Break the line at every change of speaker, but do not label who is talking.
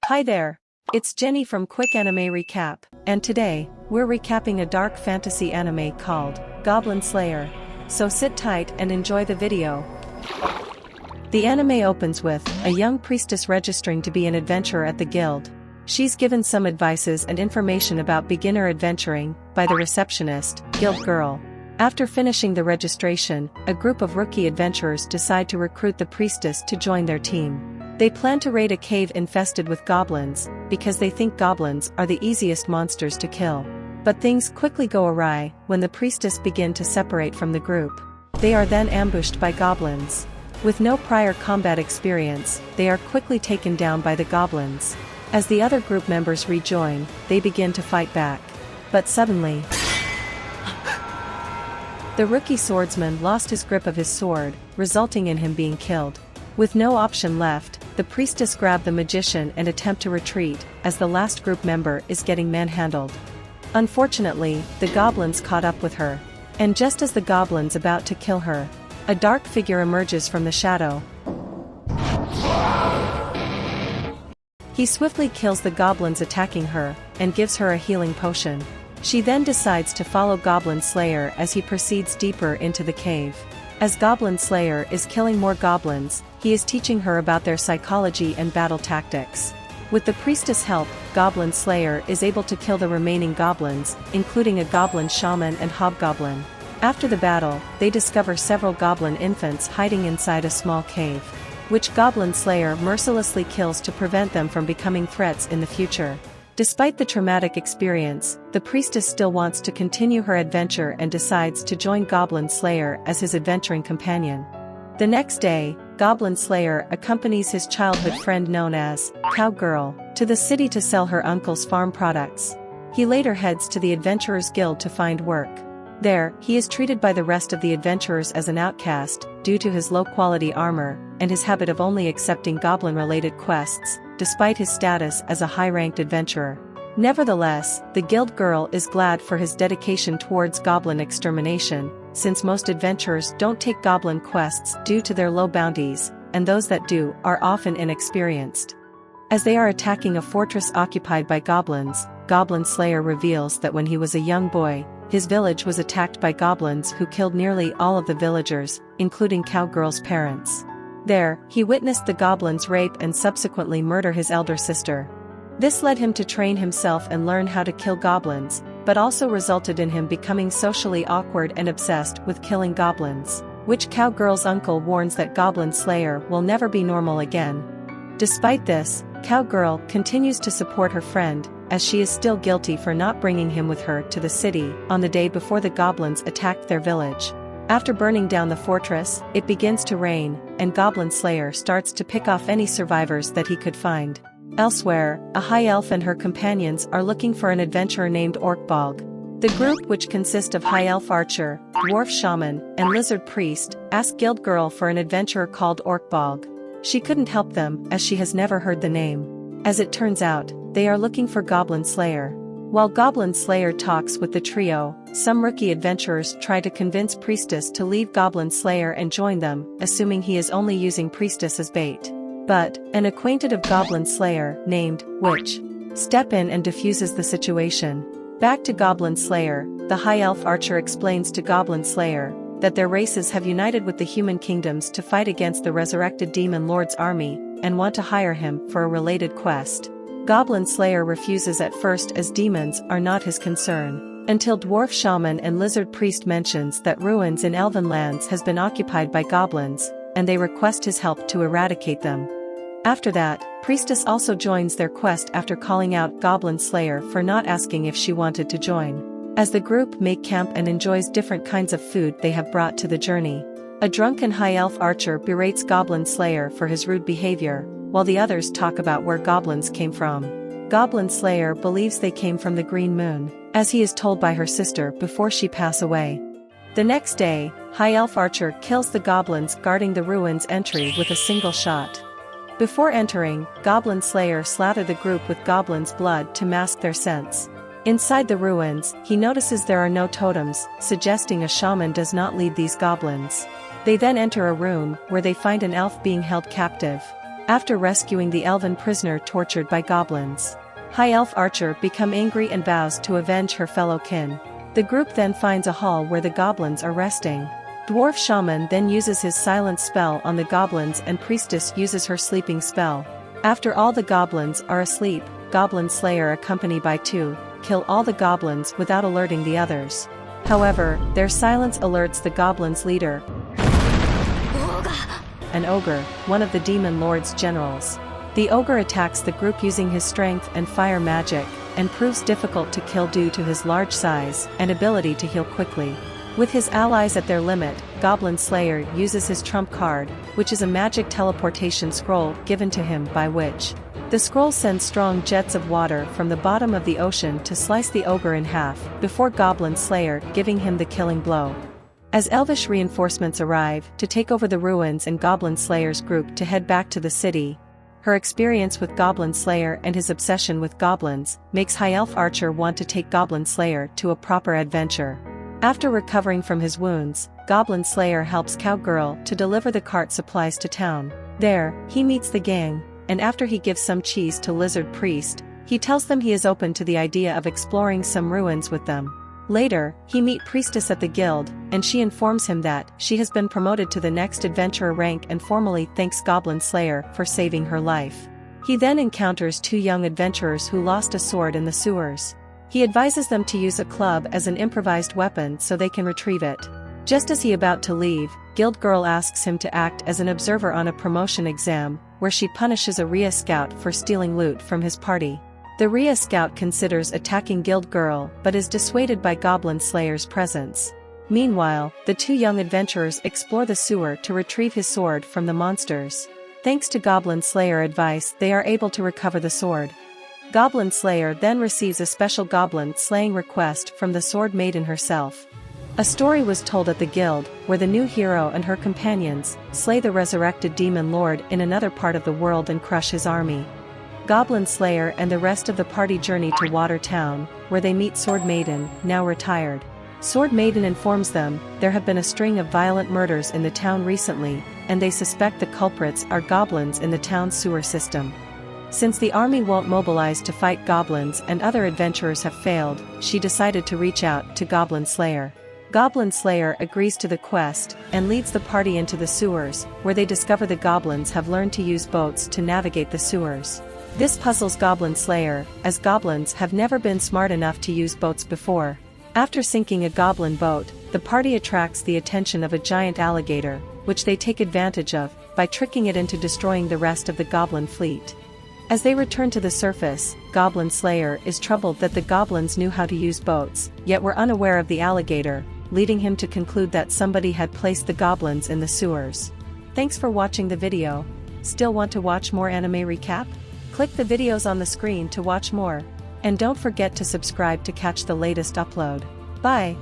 Hi there! It's Jenny from Quick Anime Recap, and today, we're recapping a dark fantasy anime called Goblin Slayer. So sit tight and enjoy the video. The anime opens with a young priestess registering to be an adventurer at the guild. She's given some advices and information about beginner adventuring by the receptionist, guild girl. After finishing the registration, a group of rookie adventurers decide to recruit the priestess to join their team. They plan to raid a cave infested with goblins, because they think goblins are the easiest monsters to kill. But things quickly go awry when the priestess begin to separate from the group. They are then ambushed by goblins. With no prior combat experience, they are quickly taken down by the goblins. As the other group members rejoin, they begin to fight back. But suddenly, the rookie swordsman lost his grip of his sword, resulting in him being killed. With no option left, the priestess grabs the magician and attempt to retreat, as the last group member is getting manhandled. Unfortunately, the goblins caught up with her. And just as the goblins about to kill her, a dark figure emerges from the shadow. He swiftly kills the goblins attacking her, and gives her a healing potion. She then decides to follow Goblin Slayer as he proceeds deeper into the cave. As Goblin Slayer is killing more goblins, he is teaching her about their psychology and battle tactics. With the priestess' help, Goblin Slayer is able to kill the remaining goblins, including a goblin shaman and hobgoblin. After the battle, they discover several goblin infants hiding inside a small cave, which Goblin Slayer mercilessly kills to prevent them from becoming threats in the future. Despite the traumatic experience, the priestess still wants to continue her adventure and decides to join Goblin Slayer as his adventuring companion. The next day, Goblin Slayer accompanies his childhood friend known as Cowgirl to the city to sell her uncle's farm products. He later heads to the Adventurers Guild to find work. There, he is treated by the rest of the adventurers as an outcast, due to his low-quality armor, and his habit of only accepting goblin-related quests, despite his status as a high-ranked adventurer. Nevertheless, the guild girl is glad for his dedication towards goblin extermination, since most adventurers don't take goblin quests due to their low bounties, and those that do are often inexperienced. As they are attacking a fortress occupied by goblins, Goblin Slayer reveals that when he was a young boy, his village was attacked by goblins who killed nearly all of the villagers, including Cowgirl's parents. There, he witnessed the goblins rape and subsequently murder his elder sister. This led him to train himself and learn how to kill goblins, but also resulted in him becoming socially awkward and obsessed with killing goblins, which Cowgirl's uncle warns that Goblin Slayer will never be normal again. Despite this, Cowgirl continues to support her friend, as she is still guilty for not bringing him with her to the city on the day before the goblins attacked their village. After burning down the fortress, it begins to rain, and Goblin Slayer starts to pick off any survivors that he could find. Elsewhere, a high elf and her companions are looking for an adventurer named Orkbog. The group, which consists of high elf archer, dwarf shaman, and lizard priest, ask guild girl for an adventurer called Orkbog. She couldn't help them, as she has never heard the name. As it turns out, they are looking for Goblin Slayer. While Goblin Slayer talks with the trio, some rookie adventurers try to convince Priestess to leave Goblin Slayer and join them, assuming he is only using Priestess as bait. But an acquaintance of Goblin Slayer, named Witch, steps in and diffuses the situation. Back to Goblin Slayer, the High Elf Archer explains to Goblin Slayer that their races have united with the human kingdoms to fight against the resurrected Demon Lord's army, and want to hire him for a related quest. Goblin Slayer refuses at first, as demons are not his concern, until Dwarf Shaman and Lizard Priest mentions that ruins in Elven lands has been occupied by goblins, and they request his help to eradicate them. After that, Priestess also joins their quest after calling out Goblin Slayer for not asking if she wanted to join. As the group make camp and enjoys different kinds of food they have brought to the journey, a drunken high elf archer berates Goblin Slayer for his rude behavior, while the others talk about where goblins came from. Goblin Slayer believes they came from the Green Moon, as he is told by her sister before she passes away. The next day, High Elf Archer kills the goblins guarding the ruins entry with a single shot. Before entering, Goblin Slayer slathers the group with goblin's blood to mask their scents. Inside the ruins, he notices there are no totems, suggesting a shaman does not lead these goblins. They then enter a room where they find an elf being held captive. after rescuing the elven prisoner tortured by goblins. High Elf Archer becomes angry and vows to avenge her fellow kin. The group then finds a hall where the goblins are resting. Dwarf Shaman then uses his silence spell on the goblins and Priestess uses her sleeping spell. After all the goblins are asleep, Goblin Slayer accompanied by two, kill all the goblins without alerting the others. However, their silence alerts the goblins' leader, an ogre, one of the demon lord's generals. The ogre attacks the group using his strength and fire magic, and proves difficult to kill due to his large size and ability to heal quickly. With his allies at their limit, Goblin Slayer uses his trump card, which is a magic teleportation scroll given to him by Witch. The scroll sends strong jets of water from the bottom of the ocean to slice the ogre in half, before Goblin Slayer giving him the killing blow. As elvish reinforcements arrive to take over the ruins and Goblin Slayer's group to head back to the city, her experience with Goblin Slayer and his obsession with goblins makes High Elf Archer want to take Goblin Slayer to a proper adventure. After recovering from his wounds, Goblin Slayer helps Cowgirl to deliver the cart supplies to town. There, he meets the gang, and after he gives some cheese to Lizard Priest, he tells them he is open to the idea of exploring some ruins with them. Later, he meets Priestess at the guild, and she informs him that she has been promoted to the next adventurer rank and formally thanks Goblin Slayer for saving her life. He then encounters two young adventurers who lost a sword in the sewers. He advises them to use a club as an improvised weapon so they can retrieve it. Just as he about to leave, Guild Girl asks him to act as an observer on a promotion exam, where she punishes a Rhea scout for stealing loot from his party. The Rhea scout considers attacking Guild Girl but is dissuaded by Goblin Slayer's presence. Meanwhile, the two young adventurers explore the sewer to retrieve his sword from the monsters. Thanks to Goblin Slayer advice, they are able to recover the sword. Goblin Slayer then receives a special goblin slaying request from the Sword Maiden herself. A story was told at the guild, where the new hero and her companions slay the resurrected demon lord in another part of the world and crush his army. Goblin Slayer and the rest of the party journey to Water Town, where they meet Sword Maiden, now retired. Sword Maiden informs them there have been a string of violent murders in the town recently, and they suspect the culprits are goblins in the town's sewer system. Since the army won't mobilize to fight goblins and other adventurers have failed, she decided to reach out to Goblin Slayer. Goblin Slayer agrees to the quest and leads the party into the sewers, where they discover the goblins have learned to use boats to navigate the sewers. This puzzles Goblin Slayer, as goblins have never been smart enough to use boats before. After sinking a goblin boat, the party attracts the attention of a giant alligator, which they take advantage of by tricking it into destroying the rest of the goblin fleet. As they return to the surface, Goblin Slayer is troubled that the goblins knew how to use boats, yet were unaware of the alligator, leading him to conclude that somebody had placed the goblins in the sewers. Thanks for watching the video. Still want to watch more anime recap? Click the videos on the screen to watch more. And don't forget to subscribe to catch the latest upload. Bye!